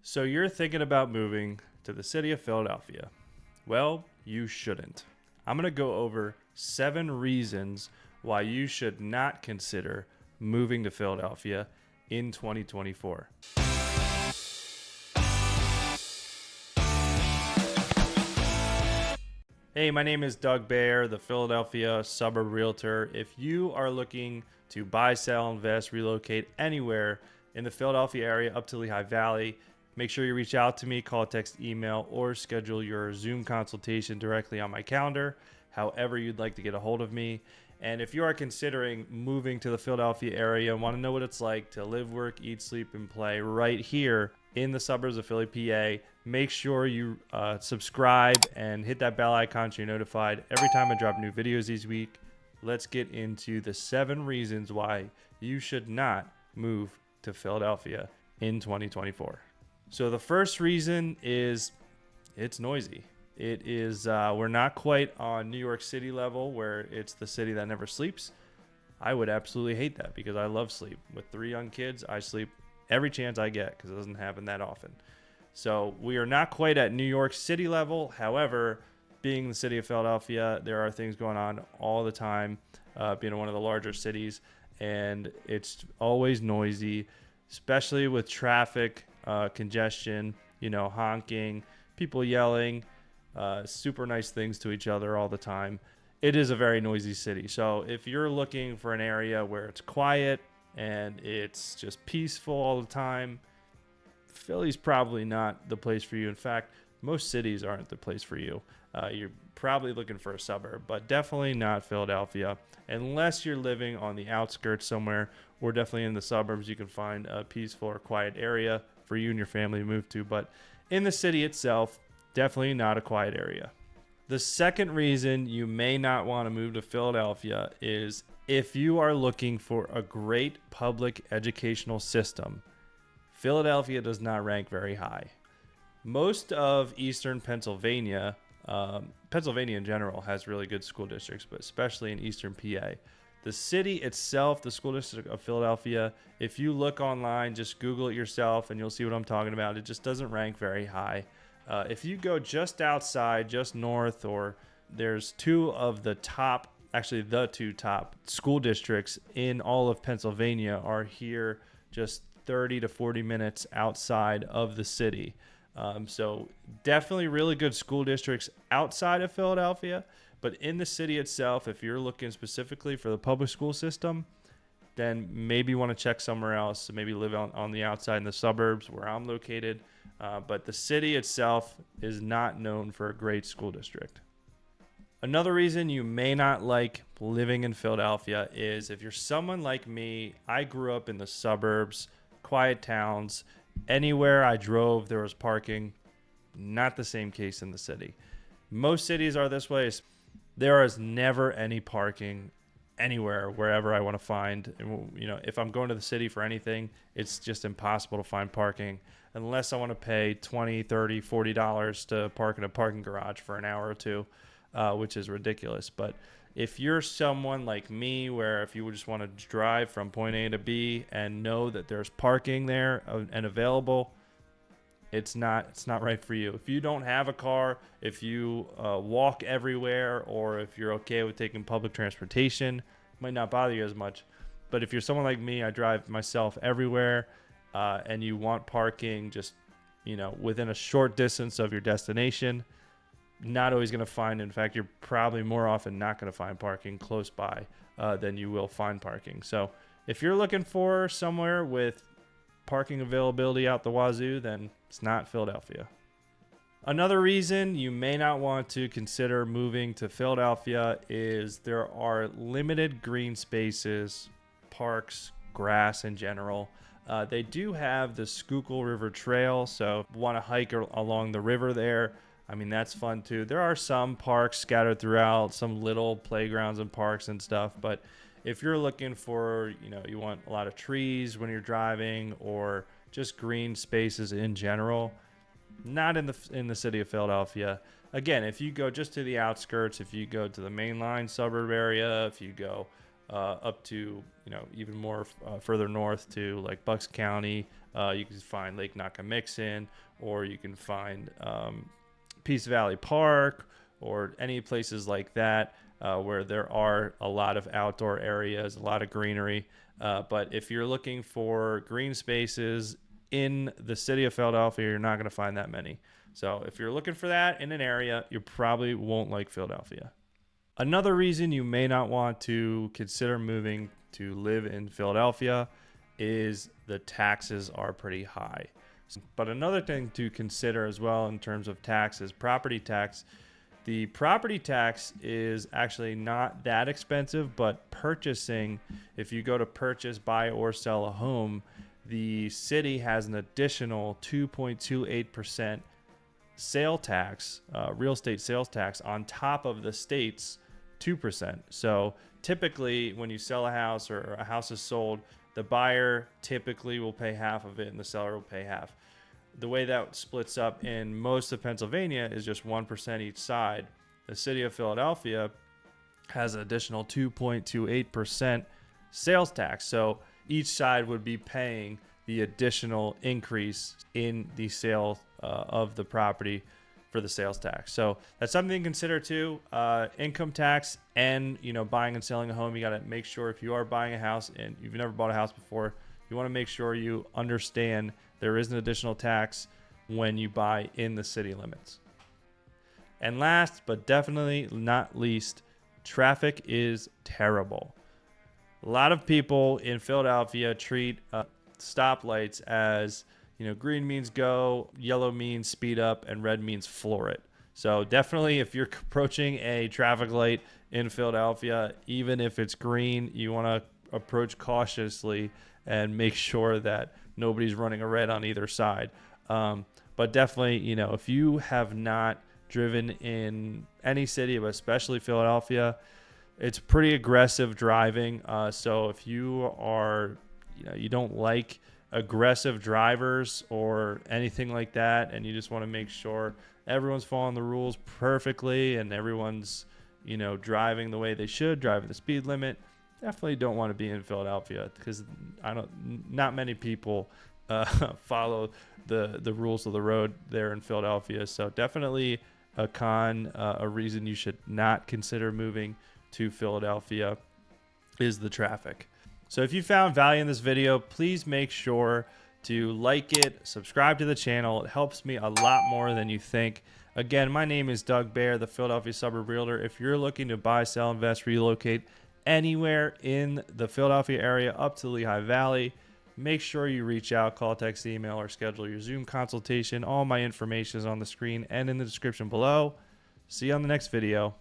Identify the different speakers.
Speaker 1: So you're thinking about moving to the city of Philadelphia. Well, you shouldn't. I'm going to go over 7 reasons why you should not consider moving to Philadelphia in 2024. Hey, my name is Doug Bair, the Philadelphia suburb realtor. If you are looking to buy, sell, invest, relocate anywhere in the Philadelphia area up to Lehigh Valley, make sure you reach out to me, call, text, email, or schedule your Zoom consultation directly on my calendar, however you'd like to get a hold of me. And if you are considering moving to the Philadelphia area and want to know what it's like to live, work, eat, sleep, and play right here in the suburbs of Philly, PA, make sure you subscribe and hit that bell icon so you're notified every time I drop new videos each week. Let's get into the 7 reasons why you should not move to Philadelphia in 2024. So the first reason is it's noisy. It is, we're not quite on New York City level where it's the city that never sleeps. I would absolutely hate that because I love sleep. With 3 young kids, I sleep every chance I get because it doesn't happen that often. So we are not quite at New York City level. However, being the city of Philadelphia, there are things going on all the time, being one of the larger cities, and it's always noisy, especially with traffic, congestion, honking, people yelling, super nice things to each other all the time. It is a very noisy city. So if you're looking for an area where it's quiet and it's just peaceful all the time, Philly's probably not the place for you. In fact, most cities aren't the place for you. You're probably looking for a suburb, but definitely not Philadelphia. Unless you're living on the outskirts somewhere, or definitely in the suburbs, you can find a peaceful or quiet area for you and your family to move to. But in the city itself, definitely not a quiet area. The second reason you may not want to move to Philadelphia is if you are looking for a great public educational system, Philadelphia does not rank very high. Most of Eastern Pennsylvania, Pennsylvania in general has really good school districts, but especially in Eastern PA. The city itself, the school district of Philadelphia, if you look online, just Google it yourself and you'll see what I'm talking about. It just doesn't rank very high. If you go just outside, just north, or there's 2 of the top, actually the 2 top school districts in all of Pennsylvania are here just 30 to 40 minutes outside of the city. So definitely really good school districts outside of Philadelphia, but in the city itself, if you're looking specifically for the public school system, then maybe you want to check somewhere else. So maybe live on the outside in the suburbs where I'm located. But the city itself is not known for a great school district. Another reason you may not like living in Philadelphia is if you're someone like me, I grew up in the suburbs, quiet towns. Anywhere I drove, there was parking. Not the same case in the city. Most cities are this way. There is never any parking anywhere, wherever I want to find. If I'm going to the city for anything, it's just impossible to find parking unless I want to pay $20, $30, $40 to park in a parking garage for an hour or 2, which is ridiculous. But if you're someone like me, where if you just want to drive from point A to B and know that there's parking there and available, it's not right for you. If you don't have a car, if you walk everywhere, or if you're okay with taking public transportation, it might not bother you as much. But if you're someone like me, I drive myself everywhere, and you want parking just within a short distance of your destination, not always going to find. In fact, you're probably more often not going to find parking close by than you will find parking. So if you're looking for somewhere with parking availability out the wazoo, then it's not Philadelphia. Another reason you may not want to consider moving to Philadelphia is there are limited green spaces, parks, grass in general. They do have the Schuylkill River Trail, so if you want to hike along the river there, that's fun too. There are some parks scattered throughout, some little playgrounds and parks and stuff, but if you're looking for, you want a lot of trees when you're driving or just green spaces in general, not in the city of Philadelphia. Again, if you go just to the outskirts, if you go to the mainline suburb area, if you go up to, even more further north to like Bucks County, You can find Lake Nakamixon, or you can find Peace Valley Park, or any places like that where there are a lot of outdoor areas, a lot of greenery. But if you're looking for green spaces in the city of Philadelphia, you're not going to find that many. So if you're looking for that in an area, you probably won't like Philadelphia. Another reason you may not want to consider moving to live in Philadelphia is the taxes are pretty high. But another thing to consider as well in terms of taxes, property tax. The property tax is actually not that expensive, but purchasing, if you go to purchase, buy, or sell a home, the city has an additional 2.28% sale tax, real estate sales tax, on top of the state's 2%. So typically when you sell a house or a house is sold, the buyer typically will pay half of it and the seller will pay half. The way that splits up in most of Pennsylvania is just 1% each side. The city of Philadelphia has an additional 2.28% sales tax. So each side would be paying the additional increase in the sale of the property for the sales tax. So that's something to consider too. Income tax and, buying and selling a home. You got to make sure, if you are buying a house and you've never bought a house before, you want to make sure you understand there is an additional tax when you buy in the city limits. And last but definitely not least, traffic is terrible. A lot of people in Philadelphia treat stoplights as, green means go, yellow means speed up, and red means floor it. So definitely, if you're approaching a traffic light in Philadelphia, even if it's green, you want to approach cautiously and make sure that nobody's running a red on either side. But definitely, if you have not driven in any city, but especially Philadelphia, it's pretty aggressive driving. So if you are, you don't like aggressive drivers or anything like that, and you just want to make sure everyone's following the rules perfectly and everyone's, driving the way they should, driving the speed limit, definitely don't want to be in Philadelphia, because not many people follow the rules of the road there in Philadelphia. So definitely a reason you should not consider moving to Philadelphia is the traffic. So if you found value in this video, please make sure to like it, subscribe to the channel. It helps me a lot more than you think. Again, my name is Doug Bair, the Philadelphia Suburb Realtor. If you're looking to buy, sell, invest, relocate anywhere in the Philadelphia area up to Lehigh Valley, make sure you reach out, call, text, email, or schedule your Zoom consultation. All my information is on the screen and in the description below. See you on the next video.